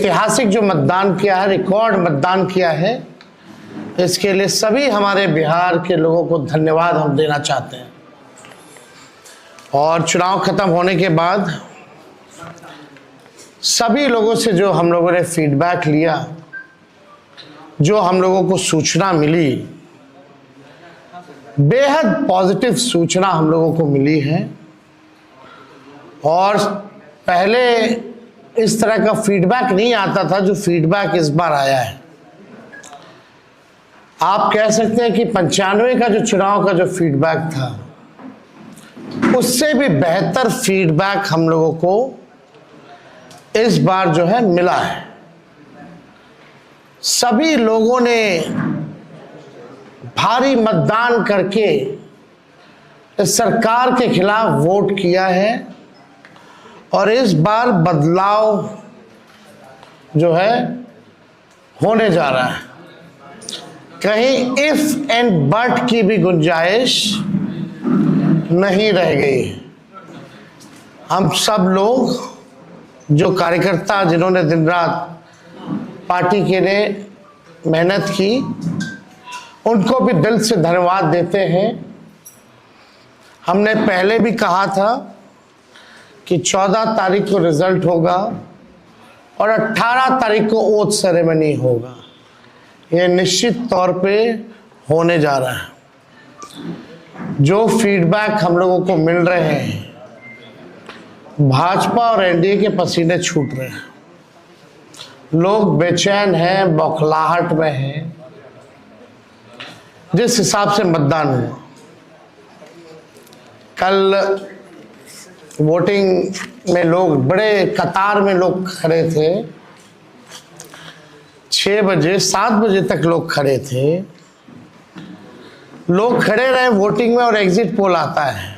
ऐतिहासिक जो मतदान किया है, रिकॉर्ड मतदान किया है, इसके लिए सभी हमारे बिहार के लोगों को धन्यवाद हम देना चाहते हैं। और चुनाव खत्म होने के बाद सभी लोगों से जो हम लोगों ने फीडबैक लिया, जो हम लोगों को सूचना मिली, बेहद पॉजिटिव सूचना हम लोगों को मिली है। और पहले इस तरह का फीडबैक नहीं आता था जो फीडबैक इस बार आया है। आप कह सकते हैं कि 95 का जो चुनाव का जो फीडबैक था, उससे भी बेहतर फीडबैक हम लोगों को इस बार जो है मिला है। सभी लोगों ने भारी मतदान करके इस सरकार के खिलाफ वोट किया है और इस बार बदलाव जो है होने जा रहा है। कहीं इफ एंड बट की भी गुंजाइश नहीं रह गई। हम सब लोग जो कार्यकर्ता जिन्होंने दिन रात पार्टी के लिए मेहनत की, उनको भी दिल से धन्यवाद देते हैं। हमने पहले भी कहा था कि 14 तारीख को रिजल्ट होगा और 18 तारीख को ओथ सेरेमनी होगा। ये निश्चित तौर पे होने जा रहा है। जो फीडबैक हम लोगों को मिल रहे हैं, भाजपा और एनडीए के पसीने छूट रहे हैं। लोग बेचैन हैं, बौखलाहट में हैं। जिस हिसाब से मतदान हुआ, कल वोटिंग में लोग बड़े कतार में लोग खड़े थे। 6 बजे 7 बजे तक लोग खड़े थे। लोग खड़े रहे वोटिंग में और एग्जिट पोल आता है,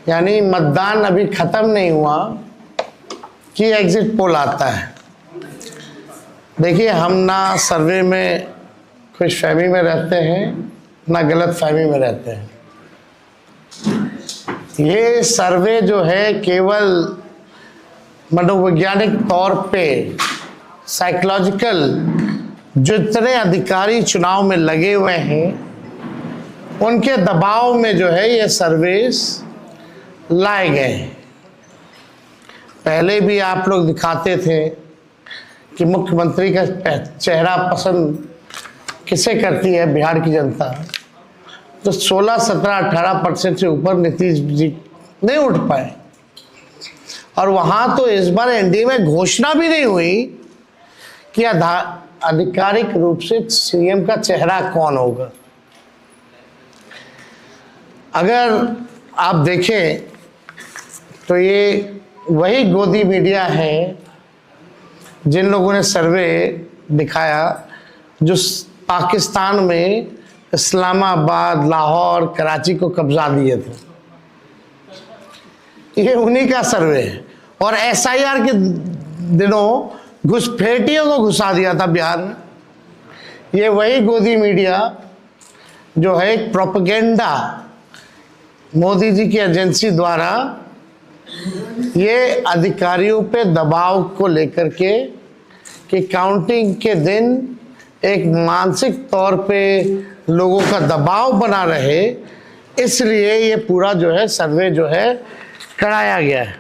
यानी मतदान अभी खत्म नहीं हुआ कि एग्जिट पोल आता है। देखिए, हम ना सर्वे में खुशफहमी में रहते हैं, ना गलत फहमी में रहते हैं। ये सर्वे जो है केवल मनोवैज्ञानिक तौर पे, साइकोलॉजिकल, जितने अधिकारी चुनाव में लगे हुए हैं उनके दबाव में जो है ये सर्वेस लाए गए। पहले भी आप लोग दिखाते थे कि मुख्यमंत्री का चेहरा पसंद किसे करती है बिहार की जनता, तो 16, 17, 18% से ऊपर नीतीश जी नहीं उठ पाए। और वहां तो इस बार एनडीए में घोषणा भी नहीं हुई कि आधिकारिक रूप से सीएम का चेहरा कौन होगा। अगर आप देखें तो ये वही गोदी मीडिया है जिन लोगों ने सर्वे दिखाया, जो पाकिस्तान में इस्लामाबाद, लाहौर, कराची को कब्जा दिए थे। ये उन्हीं का सर्वे है। और एसआईआर के दिनों घुसपैठियों को घुसा दिया था बिहार में। ये वही गोदी मीडिया जो है एक प्रोपेगेंडा मोदी जी की एजेंसी द्वारा ये अधिकारियों पे दबाव को लेकर के कि काउंटिंग के दिन एक मानसिक तौर पे लोगों का दबाव बना रहे, इसलिए ये पूरा जो है सर्वे जो है कराया गया है।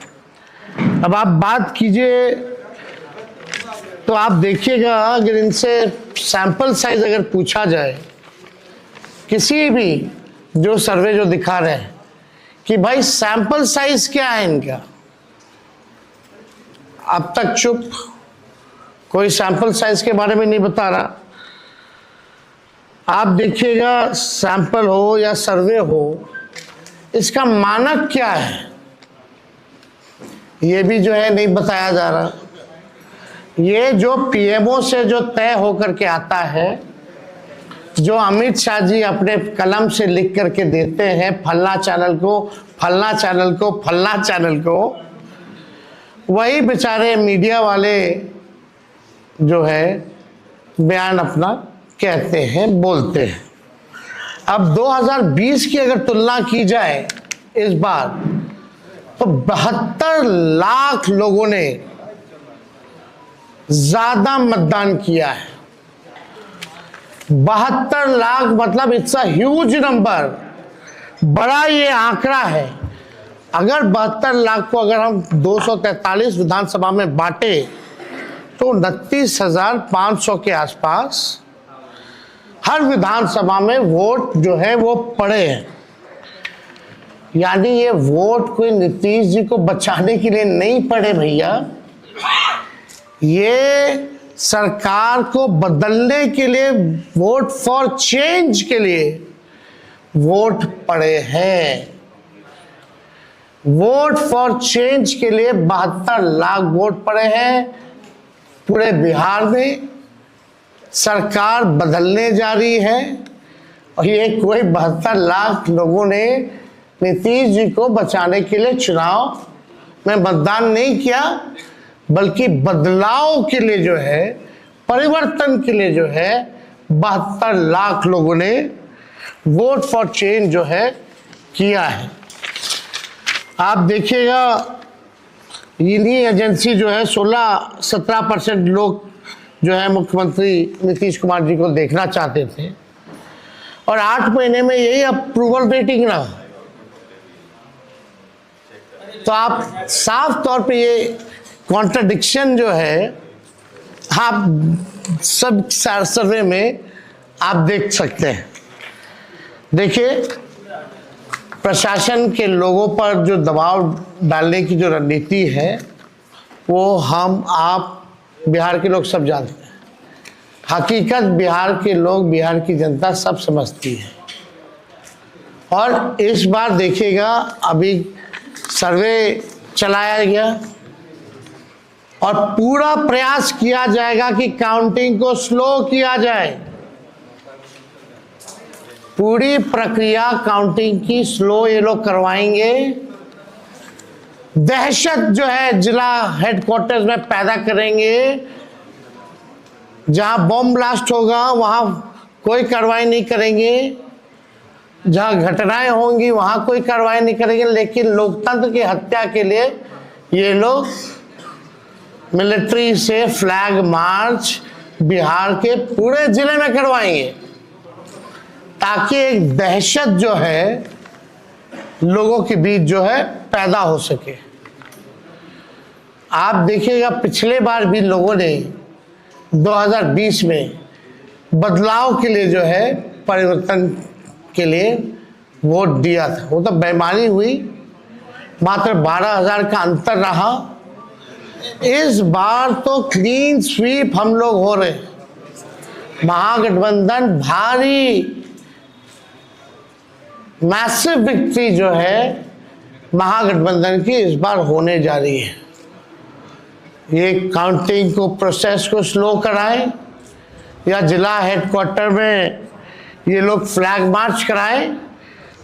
अब आप बात कीजिए तो आप देखिएगा, अगर इनसे सैंपल साइज अगर पूछा जाए, किसी भी जो सर्वे जो दिखा रहे हैं कि भाई सैंपल साइज क्या है इनका, अब तक चुप, कोई सैंपल साइज के बारे में नहीं बता रहा। आप देखिएगा, सैंपल हो या सर्वे हो, इसका मानक क्या है ये भी जो है नहीं बताया जा रहा। ये जो पीएमओ से जो तय होकर के आता है, जो अमित शाह जी अपने कलम से लिख करके देते हैं, फलना चैनल को, फलना चैनल को, फलना चैनल को, वही बेचारे मीडिया वाले जो है बयान अपना कहते हैं, बोलते हैं। अब 2020 की अगर तुलना की जाए इस बार, तो 72 लाख लोगों ने ज्यादा मतदान किया है। 72 लाख मतलब इट्स अ ह्यूज नंबर, बड़ा ये आंकड़ा है। अगर 72 लाख को अगर हम 243 विधानसभा में बांटे तो 29,500 के आसपास हर विधानसभा में वोट जो है वो पड़े हैं। यानी ये वोट कोई नीतीश जी को बचाने के लिए नहीं पड़े भैया, ये सरकार को बदलने के लिए, वोट फॉर चेंज के लिए वोट पड़े हैं। वोट फॉर चेंज के लिए 72 लाख वोट पड़े हैं। पूरे बिहार में सरकार बदलने जा रही है और ये कोई 72 लाख लोगों ने नीतीश जी को बचाने के लिए चुनाव में मतदान नहीं किया, बल्कि बदलाव के लिए जो है, परिवर्तन के लिए जो है 72 लाख लोगों ने वोट फॉर चेंज जो है किया है। आप देखिएगा इन्हीं एजेंसी जो है 16-17% लोग जो है मुख्यमंत्री नीतीश कुमार जी को देखना चाहते थे और 8 महीने में यही अप्रूवल रेटिंग रहा। तो आप साफ तौर पे ये कॉन्ट्रडिक्शन जो है आप सब सर्वे में आप देख सकते हैं। देखिए, प्रशासन के लोगों पर जो दबाव डालने की जो रणनीति है वो हम आप बिहार के लोग सब जानते हैं। हकीकत बिहार के लोग, बिहार की जनता सब समझती है। और इस बार देखिएगा, अभी सर्वे चलाया गया और पूरा प्रयास किया जाएगा कि काउंटिंग को स्लो किया जाए। पूरी प्रक्रिया काउंटिंग की स्लो ये लोग करवाएंगे। दहशत जो है जिला हेडक्वार्टर्स में पैदा करेंगे। जहां बॉम्ब ब्लास्ट होगा वहां कोई कार्रवाई नहीं करेंगे, जहां घटनाएं होंगी वहां कोई कार्रवाई नहीं करेंगे। लेकिन लोकतंत्र की हत्या के लिए ये लोग मिलिट्री से फ्लैग मार्च बिहार के पूरे जिले में करवाएंगे, ताकि एक दहशत जो है लोगों के बीच जो है पैदा हो सके। आप देखिएगा, पिछले बार भी लोगों ने 2020 में बदलाव के लिए जो है, परिवर्तन के लिए वोट दिया था। वो तो बेईमानी हुई, मात्र 12,000 का अंतर रहा। इस बार तो क्लीन स्वीप हम लोग हो रहे हैं। महागठबंधन भारी मैसिव विक्ट्री जो है महागठबंधन की इस बार होने जा रही है। ये काउंटिंग को, प्रोसेस को स्लो कराएं या जिला हेडक्वार्टर में ये लोग फ्लैग मार्च कराएं,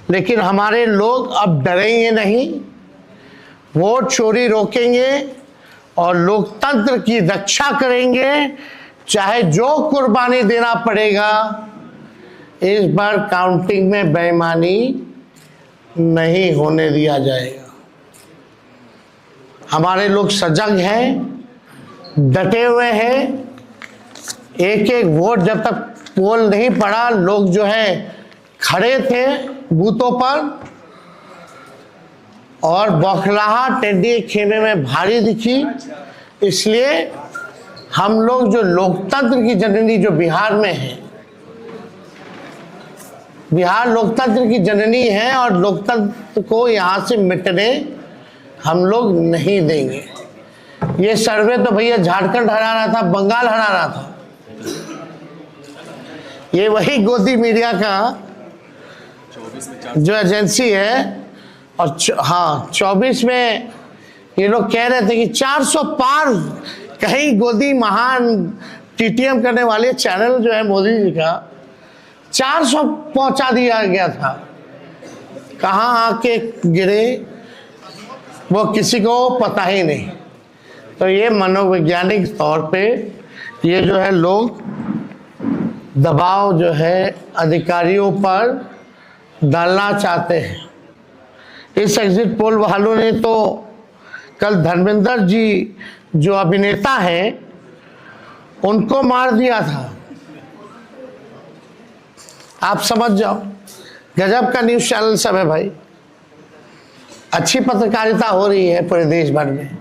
लेकिन हमारे लोग अब डरेंगे नहीं, वोट चोरी रोकेंगे और लोकतंत्र की रक्षा करेंगे, चाहे जो कुर्बानी देना पड़ेगा। इस बार काउंटिंग में बेईमानी नहीं होने दिया जाएगा। हमारे लोग सजग हैं, डटे हुए हैं। एक एक वोट जब तक पोल नहीं पड़ा, लोग जो है खड़े थे बूथों पर और बौखलाहट एनडीए खेमे में भारी दिखी। इसलिए हम लोग जो लोकतंत्र की जननी जो बिहार में है, बिहार लोकतंत्र की जननी है और लोकतंत्र को यहाँ से मिटने हम लोग नहीं देंगे। ये सर्वे तो भैया झारखंड हरा रहा था, बंगाल हरा रहा था। ये वही गोदी मीडिया का जो एजेंसी है। और हाँ, 24 में ये लोग कह रहे थे कि 400 पार, कहीं गोदी महान टीटीएम करने वाले चैनल जो है मोदी जी का 400 पहुंचा दिया गया था। कहाँ आके गिरे वो किसी को पता ही नहीं। तो ये मनोवैज्ञानिक तौर पे ये जो है लोग दबाव जो है अधिकारियों पर डालना चाहते हैं। इस एग्जिट पोल वालों ने तो कल धर्मेंद्र जी जो अभिनेता हैं उनको मार दिया था। आप समझ जाओ, गजब का न्यूज़ चैनल सब है भाई। अच्छी पत्रकारिता हो रही है पूरे देश भर में।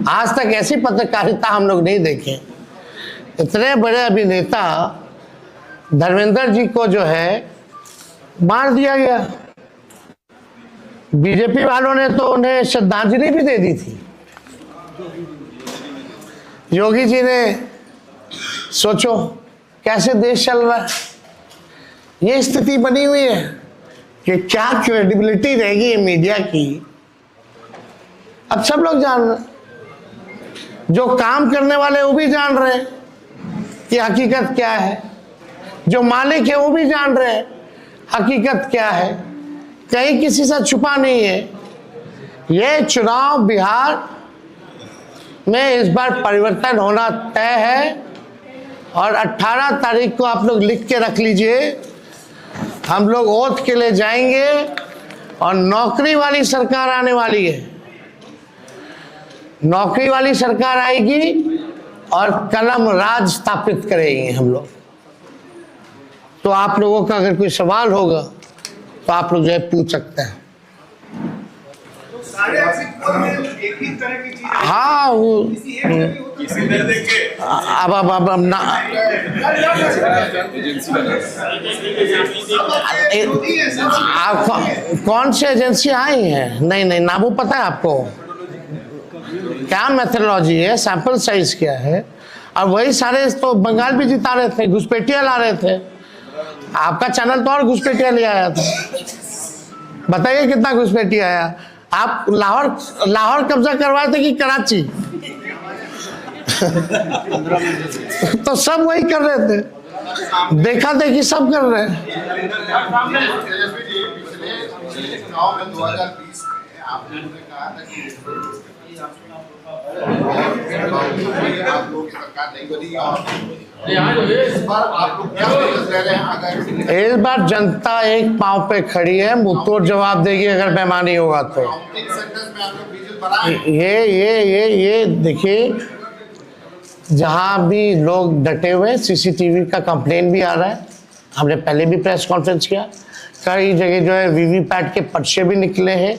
आज तक ऐसी पत्रकारिता हम लोग नहीं देखे। इतने बड़े अभिनेता धर्मेंद्र जी को जो है मार दिया गया। बीजेपी वालों ने तो उन्हें श्रद्धांजलि भी दे दी थी। योगी जी ने, सोचो कैसे देश चल रहा है। ये स्थिति बनी हुई है कि क्या क्रेडिबिलिटी रहेगी मीडिया की। अब सब लोग जान रहे, जो काम करने वाले वो भी जान रहे हैं कि हकीकत क्या है, जो मालिक है वो भी जान रहे हैं हकीकत क्या है। कहीं किसी से छुपा नहीं है। ये चुनाव बिहार में इस बार परिवर्तन होना तय है और 18 तारीख को आप लोग लिख के रख लीजिए। हम लोग ओथ के लिए जाएंगे और नौकरी वाली सरकार आने वाली है। नौकरी वाली सरकार आएगी और कलम राज स्थापित करेंगे हम लोग। तो आप लोगों का अगर कोई सवाल होगा तो आप लोग जो है पूछ सकते हैं। हाँ वो अब ना आप कौन सी एजेंसी आई हैं? नहीं ना, वो पता है आपको क्या मेथोडोलॉजी है, सैंपल साइज क्या है। और वही सारे तो बंगाल भी जिता रहे थे, घुसपैठिया ला रहे थे। आपका चैनल तो और घुसपैठिया ले आया था। बताइए कितना घुसपैठिया आया। आप लाहौर कब्जा करवाए थे कि कराची? तो सब वही कर रहे थे, देखा देखी सब कर रहे हैं। इस बार जनता एक पांव पे खड़ी है, मुंहतोड़ जवाब देगी अगर बेईमानी होगा तो। ये देखिए, जहां भी लोग डटे हुए, सीसीटीवी का कंप्लेन भी आ रहा है। हमने पहले भी प्रेस कॉन्फ्रेंस किया, कई जगह जो है वीवीपैट के पर्चे भी निकले हैं,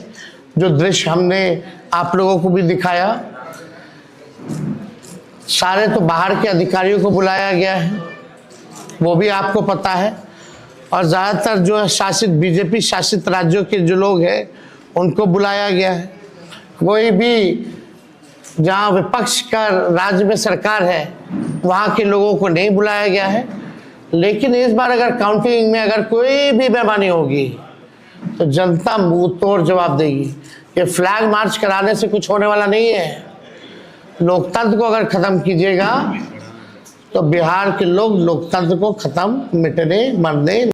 जो दृश्य हमने आप लोगों को भी दिखाया। सारे तो बाहर के अधिकारियों को बुलाया गया है, वो भी आपको पता है। और ज़्यादातर जो है शासित बीजेपी शासित राज्यों के जो लोग हैं उनको बुलाया गया है। कोई भी जहाँ विपक्ष का राज्य में सरकार है वहाँ के लोगों को नहीं बुलाया गया है। लेकिन इस बार अगर काउंटिंग में अगर कोई भी बेईमानी होगी तो जनता मुंह तोड़ जवाब देगी। ये फ्लैग मार्च कराने से कुछ होने वाला नहीं है। लोकतंत्र को अगर खत्म कीजिएगा तो बिहार के लोग लोकतंत्र को खत्म, मिटने, मरने